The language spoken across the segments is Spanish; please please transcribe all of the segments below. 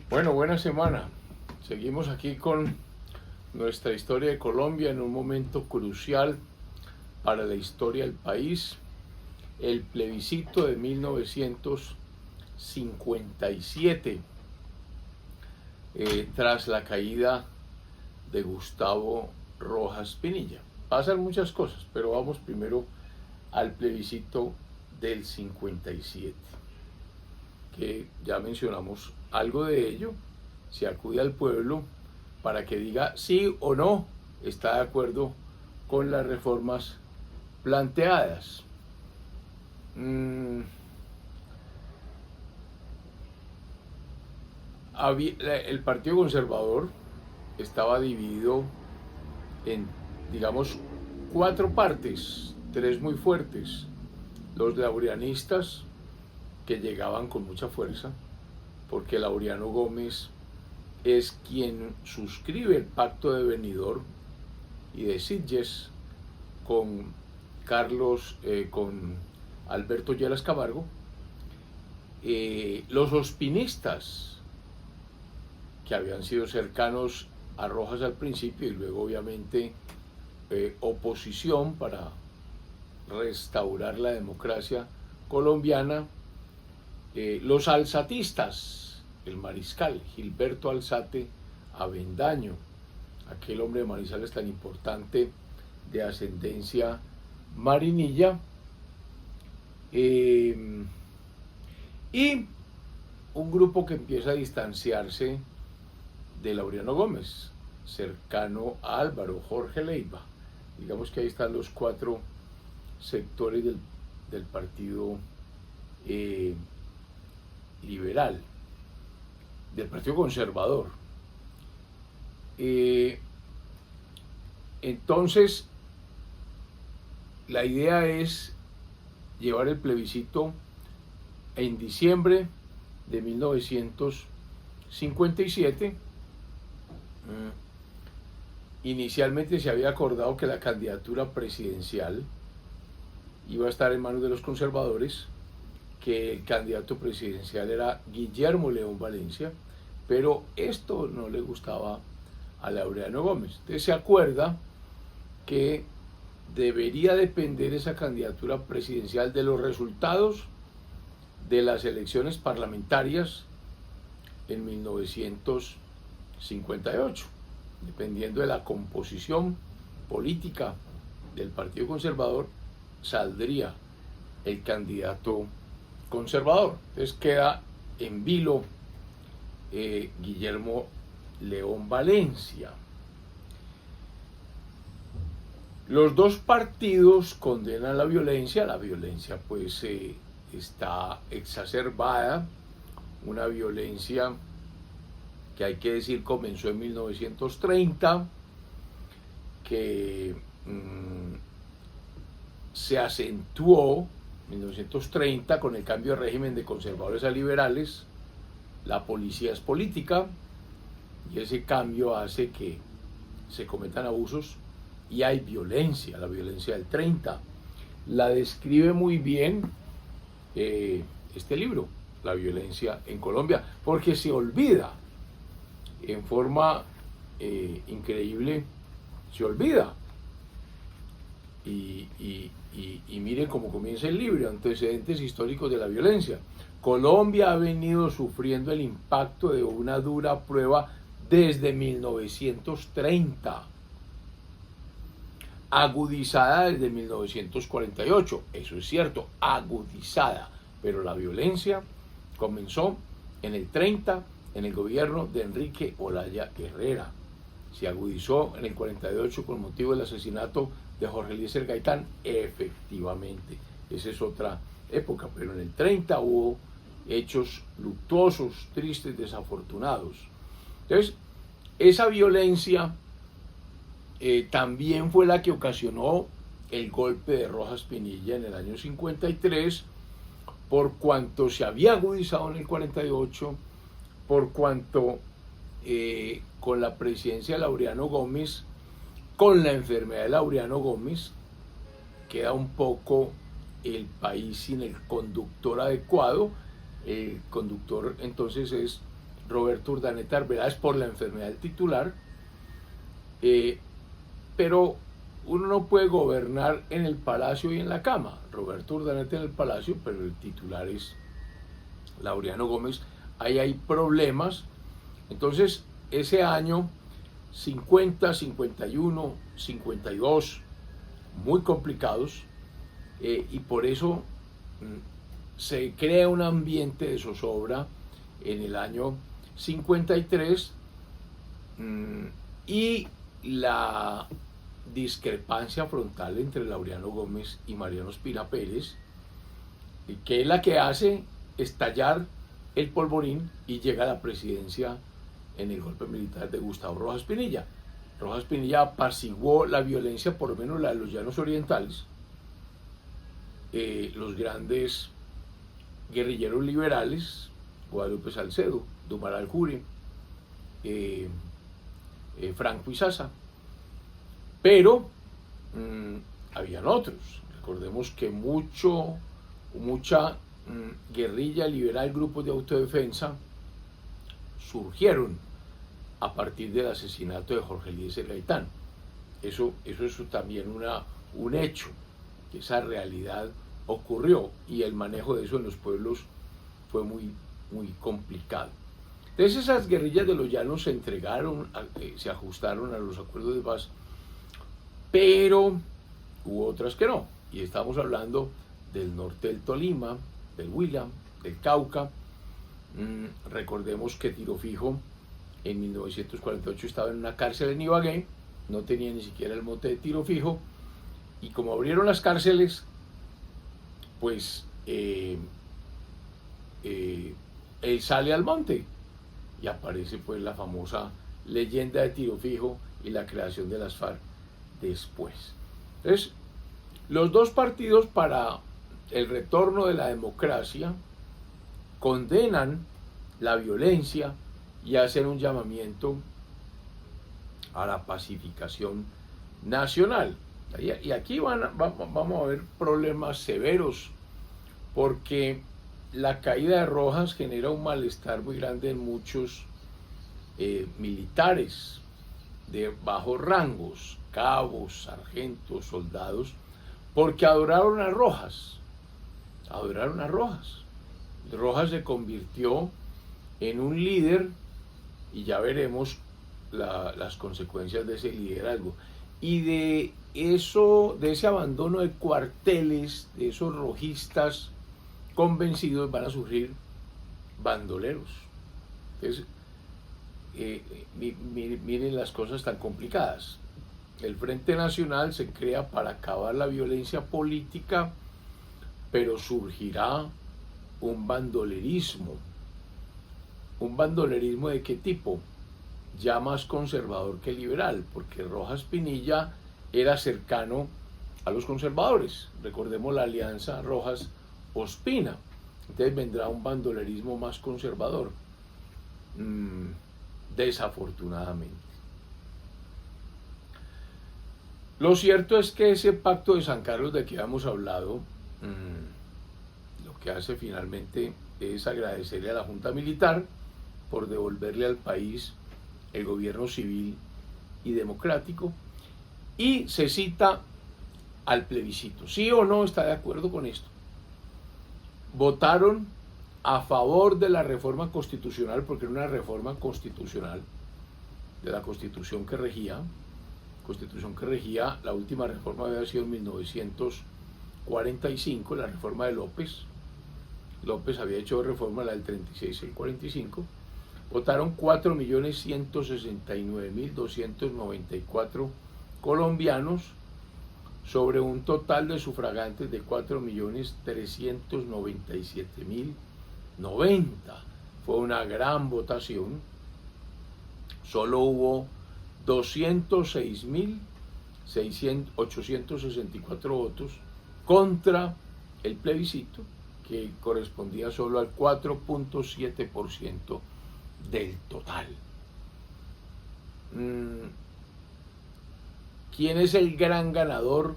Bueno, buena semana. Seguimos aquí con nuestra historia de Colombia en un momento crucial para la historia del país, el plebiscito de 1957, tras la caída de Gustavo Rojas Pinilla. Pasan muchas cosas, pero vamos primero al plebiscito del 57, que ya mencionamos algo de ello. Se acude al pueblo para que diga sí o no está de acuerdo con las reformas planteadas. Mm, el Partido Conservador estaba dividido en, digamos, cuatro partes, tres muy fuertes. Los laureanistas, que llegaban con mucha fuerza, porque Laureano Gómez es quien suscribe el pacto de Benidorm y de Sitges con con Alberto Lleras Camargo. Los ospinistas, que habían sido cercanos a Rojas al principio y luego obviamente oposición para restaurar la democracia colombiana. Los alzatistas, el mariscal Gilberto Alzate Avendaño, aquel hombre de Manizales tan importante de ascendencia marinilla, y un grupo que empieza a distanciarse de Laureano Gómez, cercano a Álvaro, Jorge Leiva. Digamos que ahí están los cuatro sectores del partido liberal, del partido conservador. Entonces, la idea es llevar el plebiscito en diciembre de 1957. Inicialmente se había acordado que la candidatura presidencial iba a estar en manos de los conservadores, que el candidato presidencial era Guillermo León Valencia, pero esto no le gustaba a Laureano Gómez. Entonces se acuerda que debería depender esa candidatura presidencial de los resultados de las elecciones parlamentarias en 1958, dependiendo de la composición política del Partido Conservador, saldría el candidato conservador. Entonces queda en vilo Guillermo León Valencia. Los dos partidos condenan la violencia pues está exacerbada, una violencia que hay que decir comenzó en 1930, que se acentuó en 1930 con el cambio de régimen de conservadores a liberales. La policía es política y ese cambio hace que se cometan abusos y hay violencia. La violencia del 30 la describe muy bien este libro, La violencia en Colombia, porque se olvida en forma increíble, se olvida. Y miren cómo comienza el libro: antecedentes históricos de la violencia. Colombia ha venido sufriendo el impacto de una dura prueba desde 1930, agudizada desde 1948, eso es cierto, agudizada, pero la violencia comenzó en el 30, en el gobierno de Enrique Olaya Herrera, se agudizó en el 48 con motivo del asesinato de Jorge Eliezer Gaitán, efectivamente, esa es otra época, pero en el 30 hubo hechos luctuosos, tristes, desafortunados. Entonces, esa violencia también fue la que ocasionó el golpe de Rojas Pinilla en el año 53, por cuanto se había agudizado en el 48, por cuanto con la presidencia de Laureano Gómez, con la enfermedad de Laureano Gómez, queda un poco el país sin el conductor adecuado. El conductor entonces es Roberto Urdaneta Arbeláez por la enfermedad del titular, pero uno no puede gobernar en el palacio y en la cama. Roberto Urdaneta en el palacio, pero el titular es Laureano Gómez. Ahí hay problemas. Entonces, ese año 50, 51, 52, muy complicados, y por eso se crea un ambiente de zozobra en el año 53, y la discrepancia frontal entre Laureano Gómez y Mariano Ospina Pérez, que es la que hace estallar el polvorín y llega a la presidencia en el golpe militar de Gustavo Rojas Pinilla. Rojas Pinilla apaciguó la violencia, por lo menos la de los llanos orientales. Los grandes guerrilleros liberales, Guadalupe Salcedo, Dumar Aljure, Franco Izaza, pero habían otros. Recordemos que mucha guerrilla liberal, grupos de autodefensa, surgieron a partir del asesinato de Jorge Eliezer Gaitán. Eso es también un hecho, que esa realidad ocurrió, y el manejo de eso en los pueblos fue muy, muy complicado. Entonces esas guerrillas de los llanos se entregaron, se ajustaron a los acuerdos de paz, pero hubo otras que no, y estamos hablando del norte del Tolima, del Huila, del Cauca. Recordemos que Tiro Fijo en 1948 estaba en una cárcel en Ibagué, no tenía ni siquiera el mote de Tiro Fijo, y como abrieron las cárceles, pues él sale al monte y aparece pues la famosa leyenda de Tiro Fijo y la creación de las FARC después. Entonces, los dos partidos, para el retorno de la democracia, condenan la violencia y hacen un llamamiento a la pacificación nacional. Y aquí vamos a ver problemas severos, porque la caída de Rojas genera un malestar muy grande en muchos militares de bajos rangos, cabos, sargentos, soldados, porque adoraron a Rojas. Rojas se convirtió en un líder, y ya veremos las consecuencias de ese liderazgo. Y de ese abandono de cuarteles, de esos rojistas convencidos, van a surgir bandoleros. Entonces, miren las cosas tan complicadas. El Frente Nacional se crea para acabar la violencia política, pero surgirá un bandolerismo. ¿Un bandolerismo de qué tipo? Ya más conservador que liberal, porque Rojas Pinilla era cercano a los conservadores. Recordemos la alianza Rojas-Ospina. Entonces vendrá un bandolerismo más conservador, desafortunadamente. Lo cierto es que ese pacto de San Carlos de que hemos hablado, lo que hace finalmente es agradecerle a la Junta Militar por devolverle al país el gobierno civil y democrático, y se cita al plebiscito. ¿Sí o no está de acuerdo con esto? Votaron a favor de la reforma constitucional, porque era una reforma constitucional de la constitución que regía. La última reforma había sido en 1945, la reforma de López. López había hecho reforma, la del 36 y el 45. Votaron 4.169.294 colombianos sobre un total de sufragantes de 4.397.090. Fue una gran votación. Solo hubo 206.864 votos contra el plebiscito, que correspondía solo al 4.7% del total. ¿Quién es el gran ganador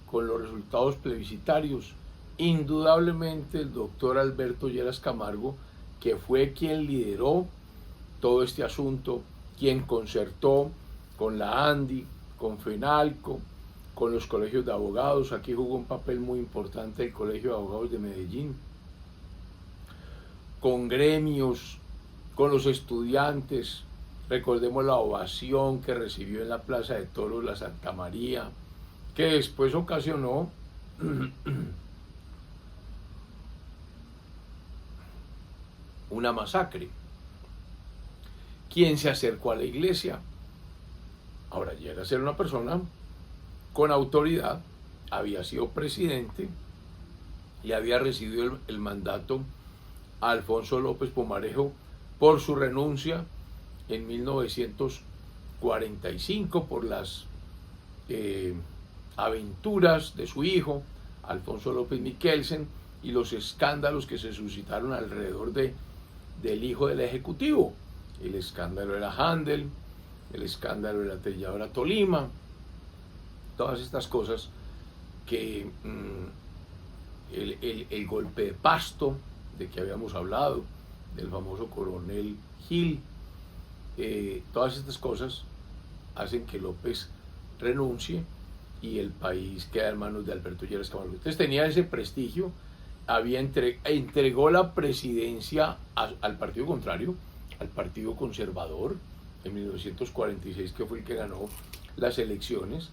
con los resultados plebiscitarios? Indudablemente el doctor Alberto Lleras Camargo, que fue quien lideró todo este asunto, quien concertó con la ANDI, con FENALCO, con los colegios de abogados. Aquí jugó un papel muy importante el Colegio de Abogados de Medellín, con gremios, con los estudiantes. Recordemos la ovación que recibió en la Plaza de Toros la Santa María, que después ocasionó una masacre. ¿Quién se acercó a la iglesia? Ahora, Lleras era una persona con autoridad, había sido presidente y había recibido el mandato a Alfonso López Pumarejo por su renuncia en 1945 por las aventuras de su hijo, Alfonso López Michelsen, y los escándalos que se suscitaron alrededor del hijo del ejecutivo. El escándalo de la Handel, el escándalo de la Telladora Tolima, todas estas cosas que el golpe de Pasto, de que habíamos hablado, del famoso coronel Gil, todas estas cosas hacen que López renuncie y el país queda en manos de Alberto Lleras Camargo. Entonces tenía ese prestigio, entregó la presidencia al partido contrario, al Partido Conservador, en 1946, que fue el que ganó las elecciones.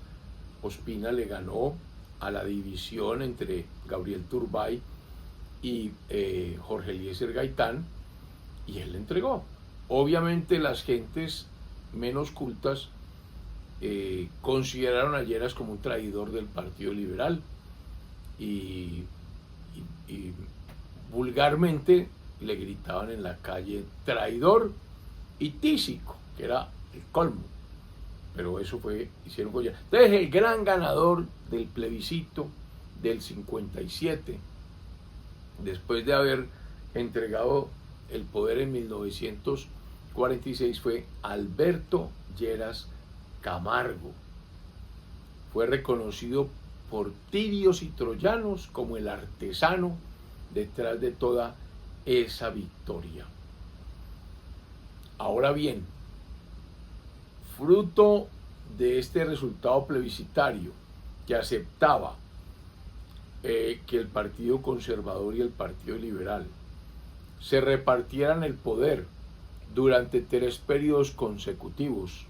Ospina le ganó a la división entre Gabriel Turbay y Jorge Eliezer Gaitán, y él le entregó. Obviamente las gentes menos cultas consideraron a Lleras como un traidor del Partido Liberal y vulgarmente le gritaban en la calle traidor y tísico, que era el colmo. Pero eso fue, hicieron con Lleras. Entonces el gran ganador del plebiscito del 57, después de haber entregado el poder en 1946, fue Alberto Lleras Camargo. Fue reconocido por tirios y troyanos como el artesano detrás de toda esa victoria. Ahora bien, fruto de este resultado plebiscitario que aceptaba que el Partido Conservador y el Partido Liberal se repartieran el poder durante 3 periodos consecutivos,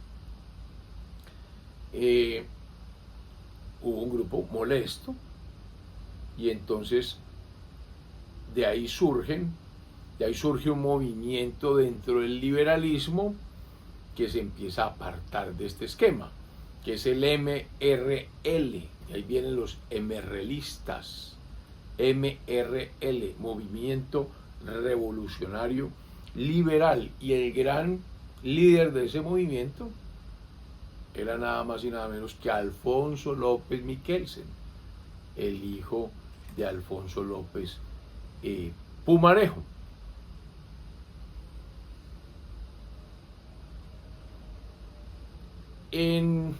hubo un grupo molesto y entonces de ahí surge un movimiento dentro del liberalismo que se empieza a apartar de este esquema, que es el MRL, y ahí vienen los MRListas, MRL, Movimiento Revolucionario Liberal, y el gran líder de ese movimiento era nada más y nada menos que Alfonso López Michelsen, el hijo de Alfonso López Pumarejo. En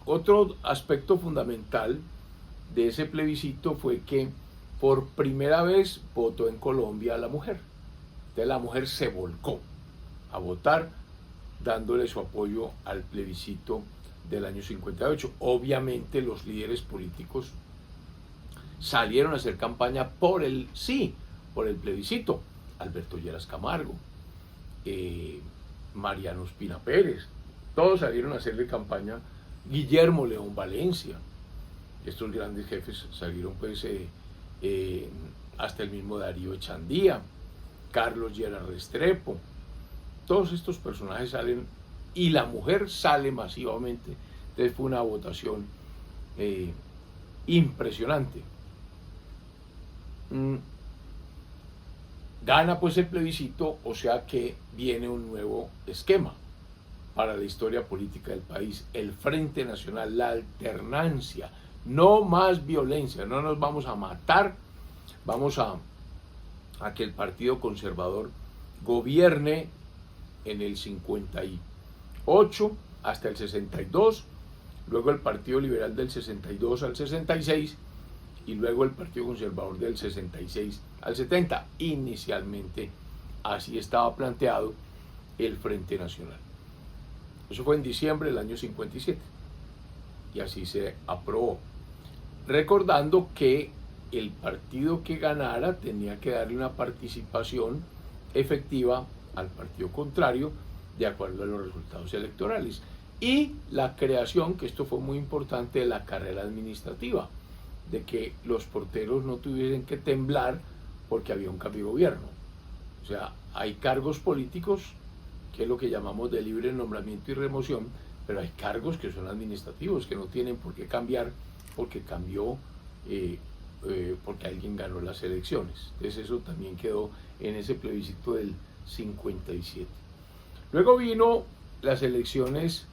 otro aspecto fundamental de ese plebiscito fue que por primera vez votó en Colombia la mujer. Entonces la mujer se volcó a votar, dándole su apoyo al plebiscito del año 58. Obviamente los líderes políticos salieron a hacer campaña por el sí, por el plebiscito. Alberto Lleras Camargo, Mariano Ospina Pérez, todos salieron a hacerle campaña. Guillermo León Valencia, estos grandes jefes salieron, pues hasta el mismo Darío Echandía, Carlos Lleras Restrepo, todos estos personajes salen y la mujer sale masivamente. Entonces fue una votación impresionante. Gana pues el plebiscito, o sea que viene un nuevo esquema para la historia política del país, el Frente Nacional, la alternancia, no más violencia, no nos vamos a matar, vamos a que el Partido Conservador gobierne en el 58 hasta el 62, luego el Partido Liberal del 62 al 66 y luego el Partido Conservador del 66 al 70. Inicialmente así estaba planteado el Frente Nacional. Eso fue en diciembre del año 57 y así se aprobó, recordando que el partido que ganara tenía que darle una participación efectiva al partido contrario de acuerdo a los resultados electorales, y la creación, que esto fue muy importante, de la carrera administrativa, de que los porteros no tuviesen que temblar porque había un cambio de gobierno. O sea, hay cargos políticos, que es lo que llamamos de libre nombramiento y remoción, pero hay cargos que son administrativos, que no tienen por qué cambiar porque cambió, porque alguien ganó las elecciones. Entonces eso también quedó en ese plebiscito del 57. Luego vino las elecciones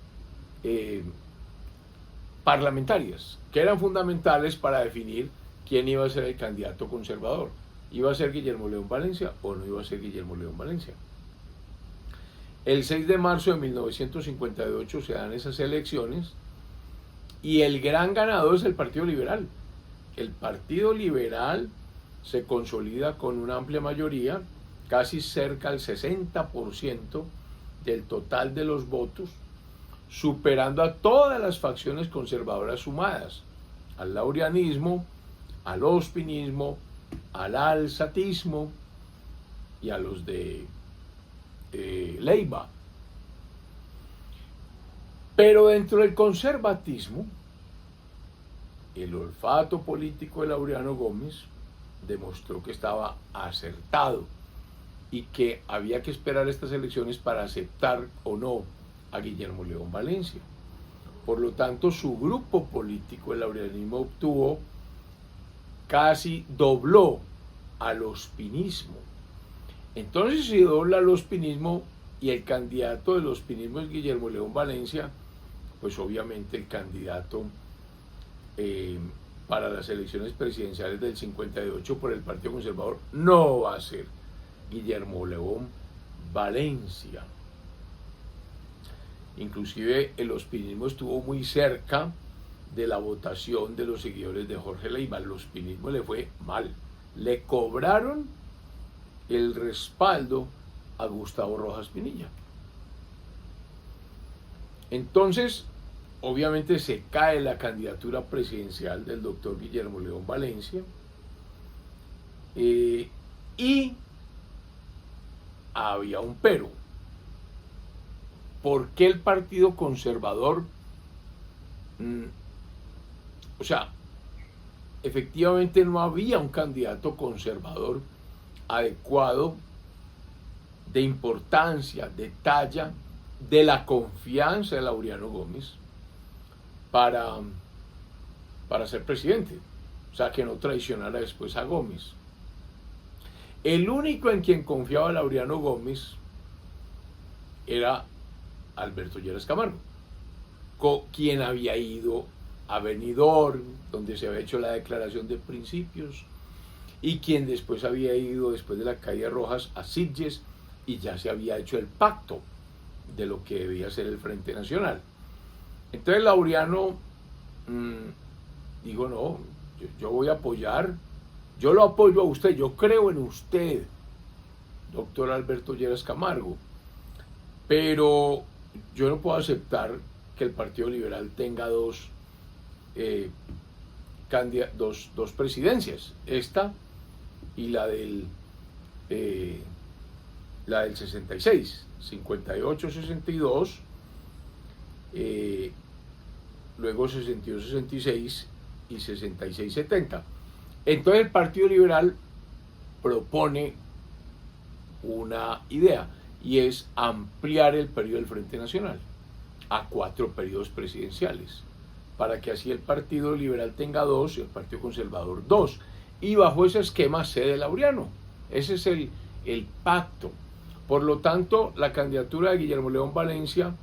parlamentarias, que eran fundamentales para definir quién iba a ser el candidato conservador. ¿Iba a ser Guillermo León Valencia o no iba a ser Guillermo León Valencia? El 6 de marzo de 1958 se dan esas elecciones y el gran ganador es el Partido Liberal. El Partido Liberal se consolida con una amplia mayoría, casi cerca del 60% del total de los votos, superando a todas las facciones conservadoras sumadas, al laureanismo, al ospinismo, al alzatismo y a los de Leiva. Pero dentro del conservatismo, el olfato político de Laureano Gómez demostró que estaba acertado y que había que esperar estas elecciones para aceptar o no a Guillermo León Valencia. Por lo tanto, su grupo político, el laureanismo, obtuvo, casi dobló al ospinismo. Entonces, si dobla al ospinismo y el candidato del ospinismo es Guillermo León Valencia, pues obviamente el candidato para las elecciones presidenciales del 58 por el Partido Conservador no va a ser Guillermo León Valencia. Inclusive el ospinismo estuvo muy cerca de la votación de los seguidores de Jorge Leiva. El ospinismo le fue mal. Le cobraron el respaldo a Gustavo Rojas Pinilla. Entonces, obviamente se cae la candidatura presidencial del doctor Guillermo León Valencia, y había un pero. ¿Por qué el Partido Conservador? O sea, efectivamente no había un candidato conservador adecuado, de importancia, de talla, de la confianza de Laureano Gómez para ser presidente. O sea, que no traicionara después a Gómez. El único en quien confiaba Laureano Gómez era Alberto Lleras Camargo, quien había ido a Benidorm, donde se había hecho la declaración de principios, y quien después había ido, después de la caída de Rojas, a Sitges, y ya se había hecho el pacto de lo que debía ser el Frente Nacional. Entonces Laureano dijo, no, yo voy a apoyar, yo lo apoyo a usted, yo creo en usted, doctor Alberto Lleras Camargo, pero yo no puedo aceptar que el Partido Liberal tenga dos presidencias, esta y la del 66, 58-62, luego 62-66 y 66-70. Entonces el Partido Liberal propone una idea, y es ampliar el periodo del Frente Nacional a 4 periodos presidenciales, para que así el Partido Liberal tenga 2 y el Partido Conservador 2, y bajo ese esquema cede Laureano. Ese es el pacto. Por lo tanto, la candidatura de Guillermo León Valencia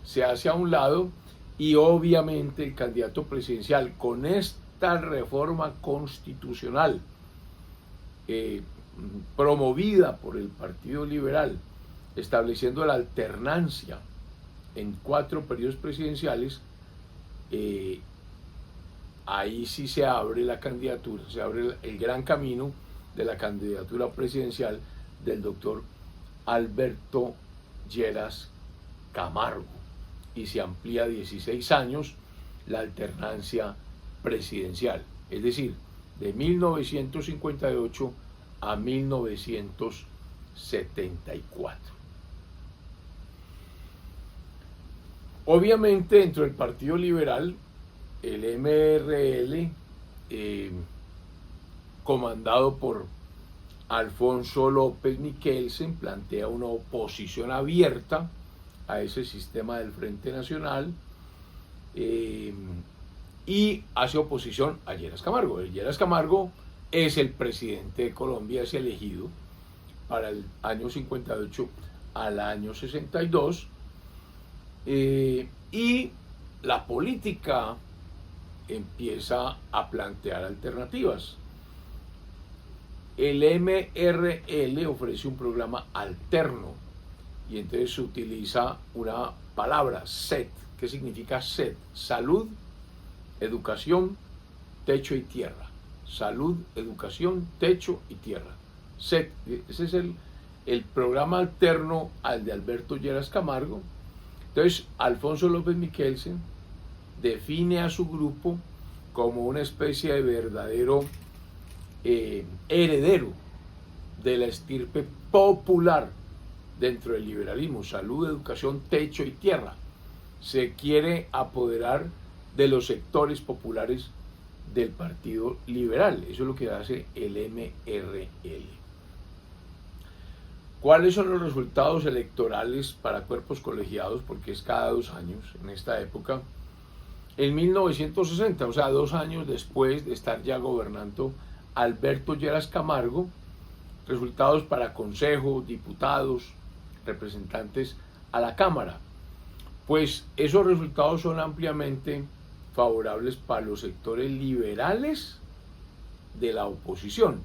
se hace a un lado, y obviamente el candidato presidencial, con esta reforma constitucional promovida por el Partido Liberal, estableciendo la alternancia en 4 periodos presidenciales, ahí sí se abre la candidatura, se abre el gran camino de la candidatura presidencial del doctor Alberto Lleras Camargo, y se amplía a 16 años la alternancia presidencial, es decir, de 1958 a 1974. Obviamente dentro del Partido Liberal, el MRL, comandado por Alfonso López Miquelsen, plantea una oposición abierta a ese sistema del Frente Nacional, y hace oposición a Lleras Camargo. El Lleras Camargo es el presidente de Colombia, es elegido para el año 58 al año 62, y la política empieza a plantear alternativas. El MRL ofrece un programa alterno, y entonces se utiliza una palabra, SET. ¿Qué significa SET? Salud, educación, techo y tierra. Salud, educación, techo y tierra. SET. Ese es el programa alterno al de Alberto Lleras Camargo. Entonces, Alfonso López Miquelsen define a su grupo como una especie de verdadero heredero de la estirpe popular dentro del liberalismo: salud, educación, techo y tierra. Se quiere apoderar de los sectores populares del Partido Liberal. Eso es lo que hace el MRL. ¿Cuáles son los resultados electorales para cuerpos colegiados? Porque es cada 2 años en esta época. En 1960, o sea, 2 años después de estar ya gobernando Alberto Lleras Camargo, resultados para consejo, diputados, representantes a la Cámara. Pues esos resultados son ampliamente favorables para los sectores liberales de la oposición,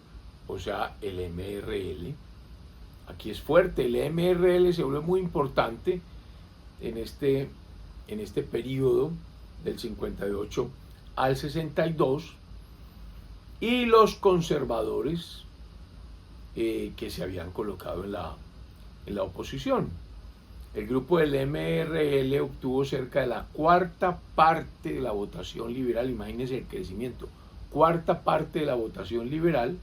o sea, el MRL. Aquí es fuerte, el MRL se vuelve muy importante en este periodo del 58 al 62, y los conservadores que se habían colocado en la oposición. El grupo del MRL obtuvo cerca de la 1/4 parte de la votación liberal. Imagínense el crecimiento, 1/4 parte de la votación liberal,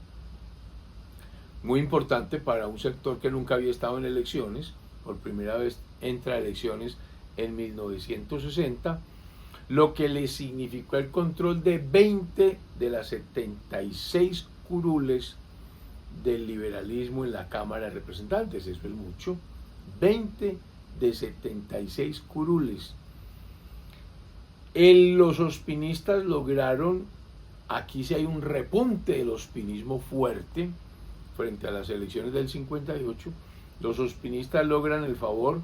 muy importante para un sector que nunca había estado en elecciones. Por primera vez entra a elecciones en 1960, lo que le significó el control de 20 de las 76 curules del liberalismo en la Cámara de Representantes. Eso es mucho. 20 de 76 curules. Los ospinistas lograron, aquí sí hay un repunte del ospinismo fuerte frente a las elecciones del 58, los ospinistas logran el favor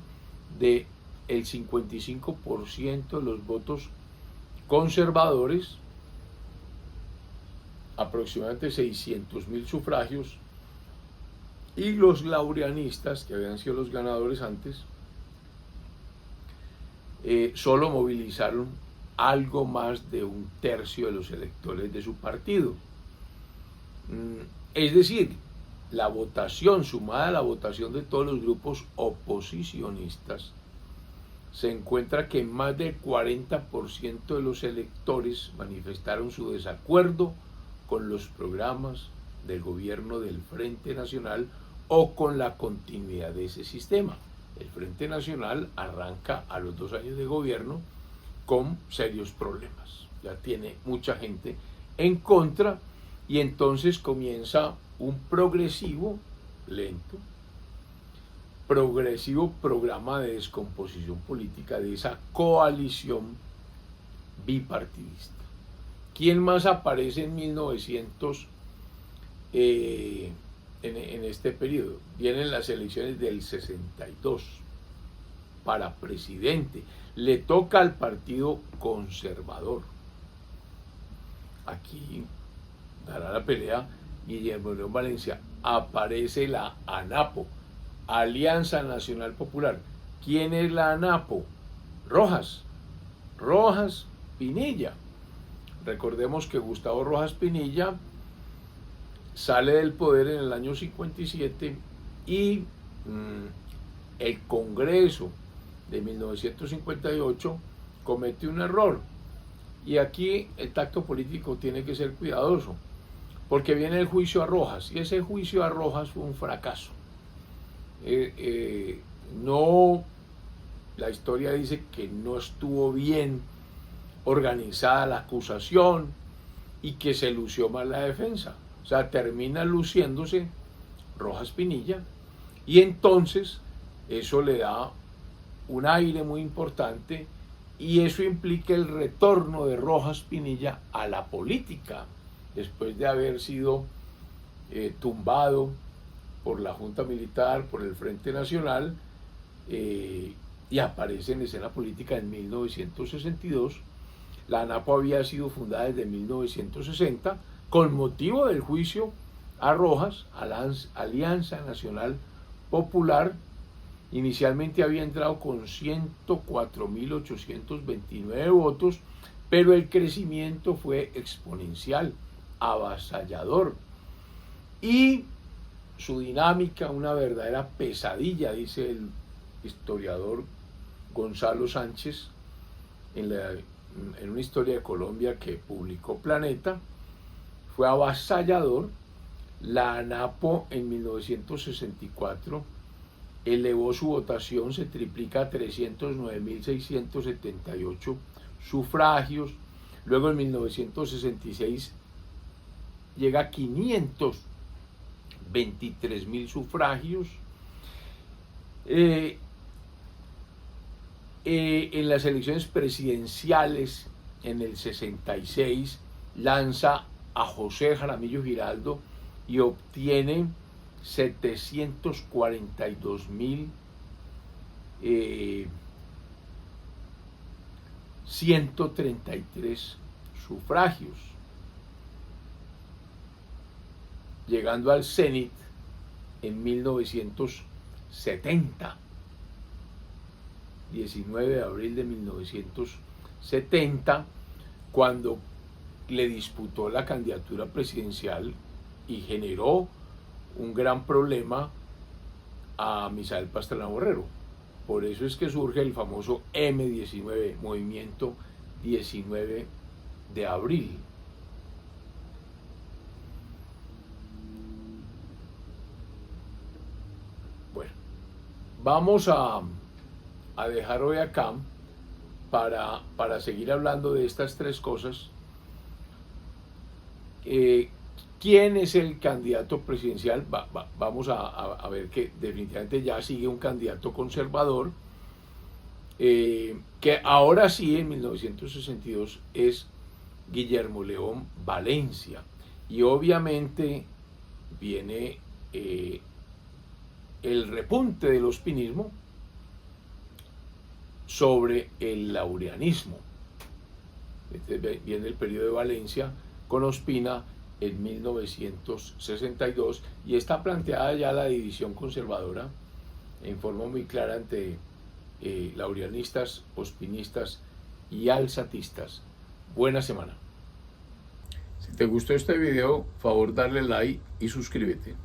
de el 55% de los votos conservadores, aproximadamente 600.000 sufragios, y los laureanistas, que habían sido los ganadores antes, solo movilizaron algo más de 1/3 de los electores de su partido. Es decir, la votación, sumada a la votación de todos los grupos oposicionistas, se encuentra que más del 40% de los electores manifestaron su desacuerdo con los programas del gobierno del Frente Nacional o con la continuidad de ese sistema. El Frente Nacional arranca a los 2 años de gobierno con serios problemas. Ya tiene mucha gente en contra, y entonces comienza un progresivo, lento, programa de descomposición política de esa coalición bipartidista. ¿Quién más aparece en 1900 en este periodo? Vienen las elecciones del 62 para presidente. Le toca al Partido Conservador. Aquí dará la pelea Guillermo León Valencia. Aparece la ANAPO, Alianza Nacional Popular. ¿Quién es la ANAPO? Rojas Pinilla. Recordemos que Gustavo Rojas Pinilla sale del poder en el año 57 y el Congreso de 1958 comete un error. Y aquí el tacto político tiene que ser cuidadoso, porque viene el juicio a Rojas, y ese juicio a Rojas fue un fracaso. No, la historia dice que no estuvo bien organizada la acusación y que se lució mal la defensa. O sea, termina luciéndose Rojas Pinilla, y entonces eso le da un aire muy importante, y eso implica el retorno de Rojas Pinilla a la política, después de haber sido tumbado por la Junta Militar, por el Frente Nacional, y aparece en escena política en 1962. La ANAPO había sido fundada desde 1960 con motivo del juicio a Rojas, a la Alianza Nacional Popular. Inicialmente había entrado con 104.829 votos, pero el crecimiento fue exponencial, avasallador. Y su dinámica, una verdadera pesadilla, dice el historiador Gonzalo Sánchez, en una historia de Colombia que publicó Planeta, fue avasallador. La ANAPO en 1964 elevó su votación, se triplica a 309.678 sufragios. Luego en 1966 llega a 523.000 sufragios. En las elecciones presidenciales en el 66 lanza a José Jaramillo Giraldo y obtiene 742.133 sufragios, llegando al cenit en 1970, 19 de abril de 1970, cuando le disputó la candidatura presidencial y generó un gran problema a Misael Pastrana Borrero. Por eso es que surge el famoso M19, Movimiento 19 de abril. Bueno, vamos a dejar hoy acá para seguir hablando de estas tres cosas. ¿Quién es el candidato presidencial? Vamos a ver que definitivamente ya sigue un candidato conservador, que ahora sí, en 1962, es Guillermo León Valencia. Y obviamente viene el repunte del ospinismo sobre el laureanismo. Este viene el periodo de Valencia con Ospina en 1962, y está planteada ya la división conservadora en forma muy clara entre laureanistas, ospinistas y alzatistas. Buena semana. Si te gustó este video, favor darle like y suscríbete.